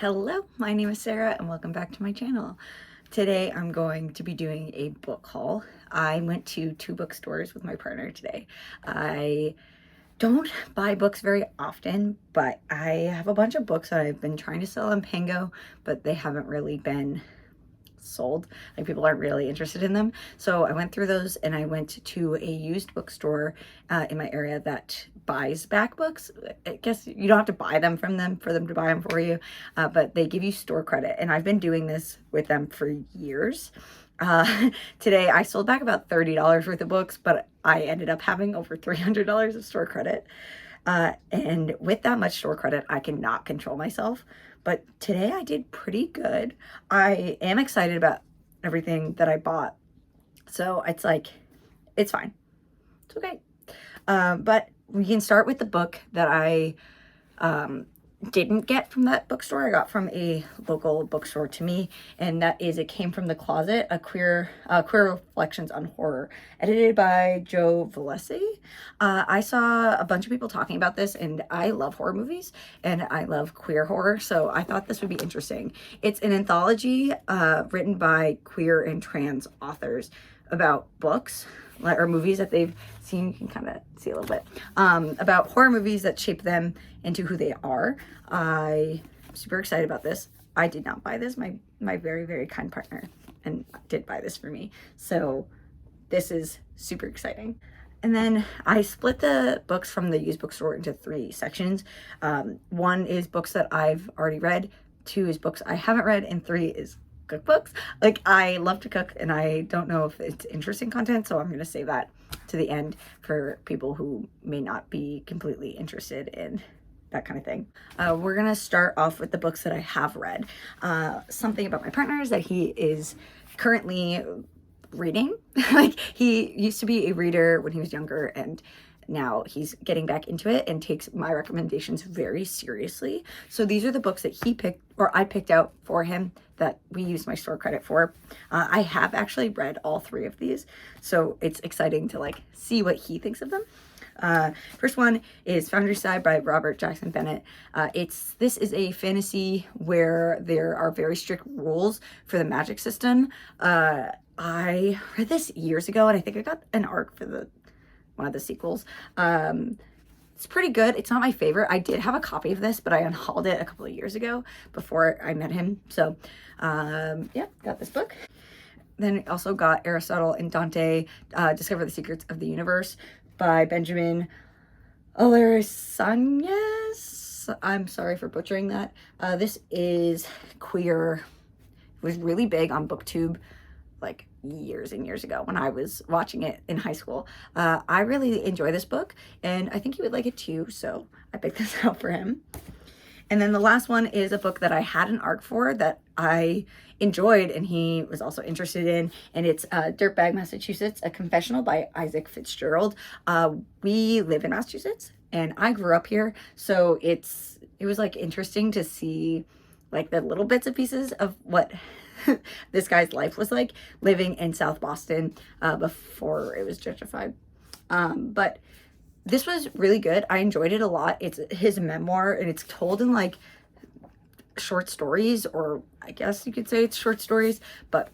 Hello, my name is Sarah and welcome back to my channel. Today I'm going to be doing a book haul. I went to 2 bookstores with my partner today. I don't buy books very often, but I have a bunch of books that I've been trying to sell on Pango, but they haven't really been sold. Like, people aren't really interested in them. So I went through those and I went to a used bookstore in my area that buys back books. I guess you don't have to buy them from them for them to buy them for you, but they give you store credit. And I've been doing this with them for years. Today I sold back about $30 worth of books, but I ended up having over $300 of store credit. And with that much store credit, I cannot control myself. But today I did pretty good. I am excited about everything that I bought. So it's like, it's fine. It's okay. But we can start with the book that I didn't get from that bookstore. I got from a local bookstore to me, and that is It Came from the Closet, a queer reflections on horror, edited by Joe Velesi. I saw a bunch of people talking about this, and I love horror movies and I love queer horror, so I thought this would be interesting. It's an anthology written by queer and trans authors about books or movies that they've seen. You can kind of see a little bit about horror movies that shape them into who they are. I'm super excited about this. I did not buy this. My very, very kind partner and did buy this for me. So this is super exciting. And then I split the books from the used bookstore into 3 sections. 1 is books that I've already read, 2 is books I haven't read, and 3 is cookbooks. Like, I love to cook and I don't know if it's interesting content, so I'm going to save that to the end for people who may not be completely interested in that kind of thing. We're going to start off with the books that I have read. Something about my partner is that he is currently reading. Like, he used to be a reader when he was younger, and now he's getting back into it and takes my recommendations very seriously. So these are the books that he picked, or I picked out for him, that we used my store credit for. I have actually read all 3 of these, so it's exciting to like see what he thinks of them. First one is Foundryside by Robert Jackson Bennett. This is a fantasy where there are very strict rules for the magic system. I read this years ago, and I think I got an ARC for one of the sequels. It's pretty good. It's not my favorite. I did have a copy of this, but I unhauled it a couple of years ago before I met him. So, yeah, got this book. Then I also got Aristotle and Dante, Discover the Secrets of the Universe by Benjamin Olarisanyes. I'm sorry for butchering that. This is queer. It was really big on BookTube like years and years ago when I was watching it in high school. I really enjoy this book, and I think he would like it too, so I picked this out for him. And then the last one is a book that I had an ARC for that I enjoyed and he was also interested in, and it's Dirtbag, Massachusetts, A Confessional by Isaac Fitzgerald. We live in Massachusetts and I grew up here, so it was like interesting to see like the little bits and pieces of what this guy's life was like living in South Boston before it was gentrified. But this was really good. I enjoyed it a lot. It's his memoir, and it's told in like short stories, or I guess you could say it's short stories, but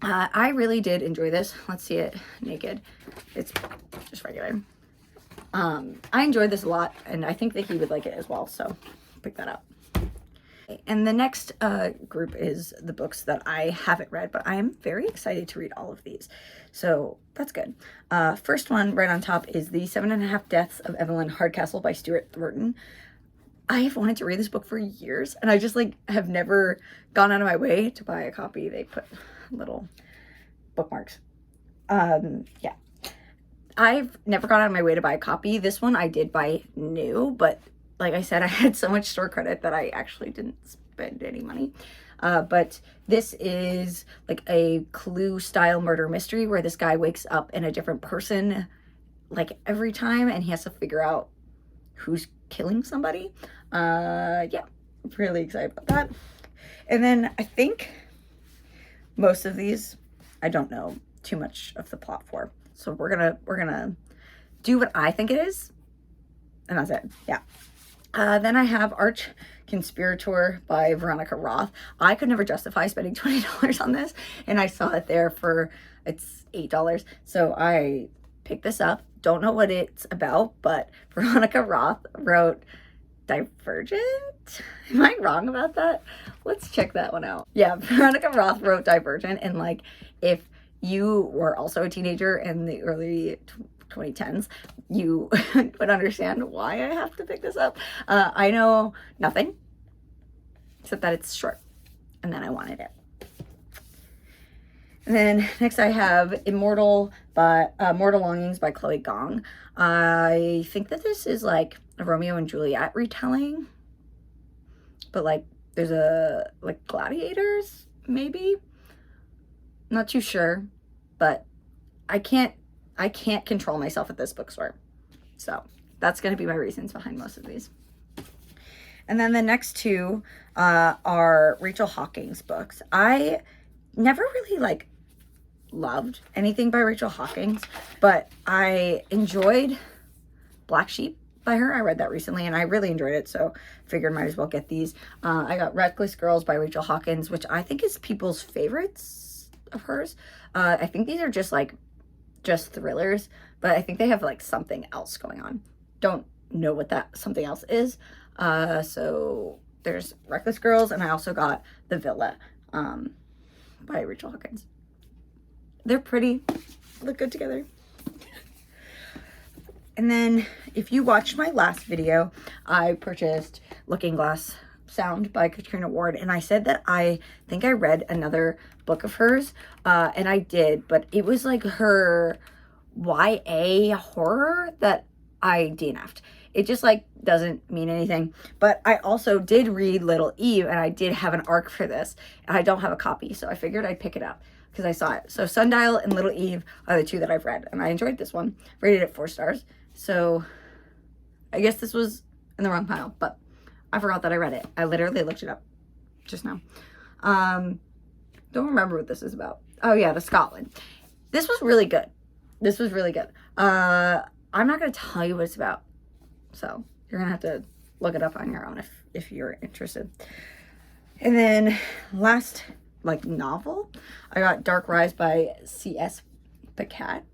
I really did enjoy this. Let's see it naked. It's just regular. I enjoyed this a lot, and I think that he would like it as well, so pick that up. And the next group is the books that I haven't read, but I am very excited to read all of these. So that's good. First one right on top is The 7.5 Deaths of Evelyn Hardcastle by Stuart Thornton. I have wanted to read this book for years, and I just like have never gone out of my way to buy a copy. They put little bookmarks. Yeah. I've never gone out of my way to buy a copy. This one I did buy new, but like I said, I had so much store credit that I actually didn't spend any money. But this is like a Clue style murder mystery where this guy wakes up in a different person like every time, and he has to figure out who's killing somebody. Yeah, really excited about that. And then I think most of these I don't know too much of the plot for. So we're gonna do what I think it is, and that's it. Yeah. Then I have Conspirator by Veronica Roth. I could never justify spending $20 on this, and I saw it there for, it's $8. So I picked this up. Don't know what it's about, but Veronica Roth wrote Divergent? Am I wrong about that? Let's check that one out. Yeah, Veronica Roth wrote Divergent, and like, if you were also a teenager in the early 2010s, you would understand why I have to pick this up. I know nothing except that it's short, and then I wanted it. And then next I have Mortal Longings by Chloe Gong. I think that this is like a Romeo and Juliet retelling, but like there's like gladiators, maybe? Not too sure, but I can't control myself at this bookstore. So that's going to be my reasons behind most of these. And then the next two are Rachel Hawkins books. I never really like loved anything by Rachel Hawkins, but I enjoyed Black Sheep by her. I read that recently and I really enjoyed it, so figured might as well get these. I got Reckless Girls by Rachel Hawkins, which I think is people's favorites of hers. I think these are just thrillers, but I think they have like something else going on. Don't know what that something else is. So there's Reckless Girls, and I also got The Villa by Rachel Hawkins. They're pretty, look good together. And then if you watched my last video, I purchased Looking Glass Sound by Katrina Ward, and I said that I think I read another book of hers, and I did, but it was like her YA horror that I DNF'd. It just like doesn't mean anything. But I also did read Little Eve, and I did have an ARC for this, and I don't have a copy, so I figured I'd pick it up because I saw it. So Sundial and Little Eve are the two that I've read, and I enjoyed this one. Rated it 4 stars. So I guess this was in the wrong pile, but I forgot that I read it. I literally looked it up just now. Don't remember what this is about. Oh yeah, the Scotland. This was really good. This was really good. I'm not going to tell you what it's about, so you're going to have to look it up on your own if you're interested. And then last, like, novel, I got Dark Rise by C.S. Pacat.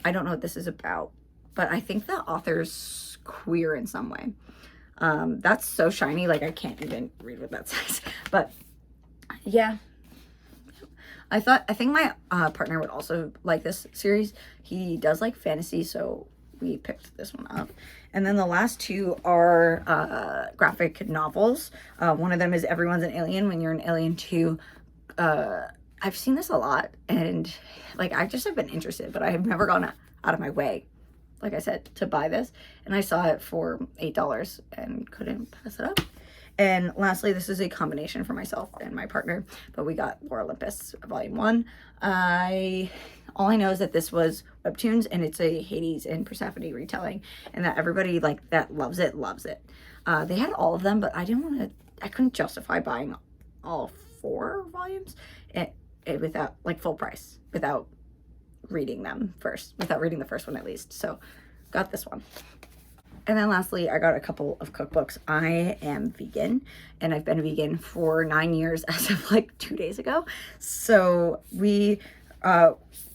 I don't know what this is about, but I think the author's queer in some way. That's so shiny, like I can't even read what that says. But yeah, I think my partner would also like this series. He does like fantasy, so we picked this one up. And then the last two are graphic novels. One of them is Everyone's an Alien When You're an Alien Too. I've seen this a lot, and like I just have been interested, but I have never gone out of my way, like I said, to buy this. And I saw it for $8 and couldn't pass it up. And lastly, this is a combination for myself and my partner, but we got Lore Olympus Volume 1. All I know is that this was Webtoons, and it's a Hades and Persephone retelling, and that everybody like that loves it. They had all of them, but I couldn't justify buying all 4 volumes without like full price, without reading them first, without reading the first one at least. So got this one. And then lastly, I got a couple of cookbooks. I am vegan, and I've been vegan for 9 years as of like 2 days ago. So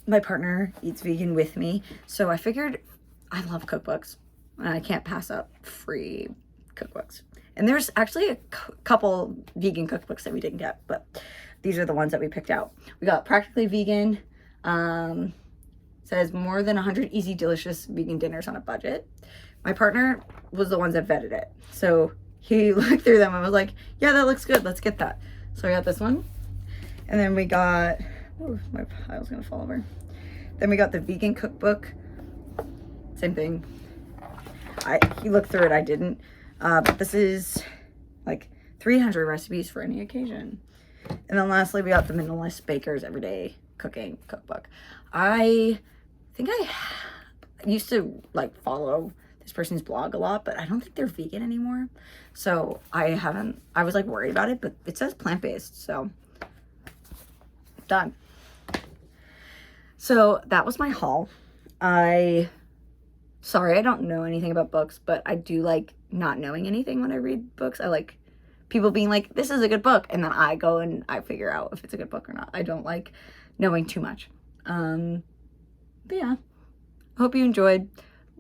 my partner eats vegan with me. So I figured I love cookbooks, and I can't pass up free cookbooks. And there's actually a couple vegan cookbooks that we didn't get, but these are the ones that we picked out. We got Practically Vegan. Says more than 100 easy, delicious vegan dinners on a budget. My partner was the ones that vetted it. So he looked through them and was like, yeah, that looks good. Let's get that. So I got this one. And then we got, oh, my pile's gonna fall over. Then we got the vegan cookbook. Same thing. He looked through it, I didn't. But this is like 300 recipes for any occasion. And then lastly, we got the Minimalist Baker's Everyday Cooking Cookbook. I think I used to like follow this person's blog a lot, but I don't think they're vegan anymore. So I was like worried about it, but it says plant-based, so done. So that was my haul. Sorry, I don't know anything about books, but I do like not knowing anything when I read books. I like people being like, this is a good book, and then I go and I figure out if it's a good book or not. I don't like knowing too much. But yeah, hope you enjoyed.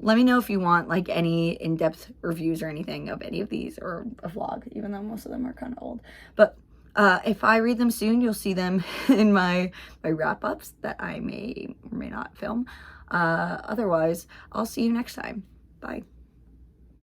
Let me know if you want like any in-depth reviews or anything of any of these, or a vlog, even though most of them are kind of old. But if I read them soon, you'll see them in my wrap-ups that I may or may not film. Otherwise, I'll see you next time. Bye.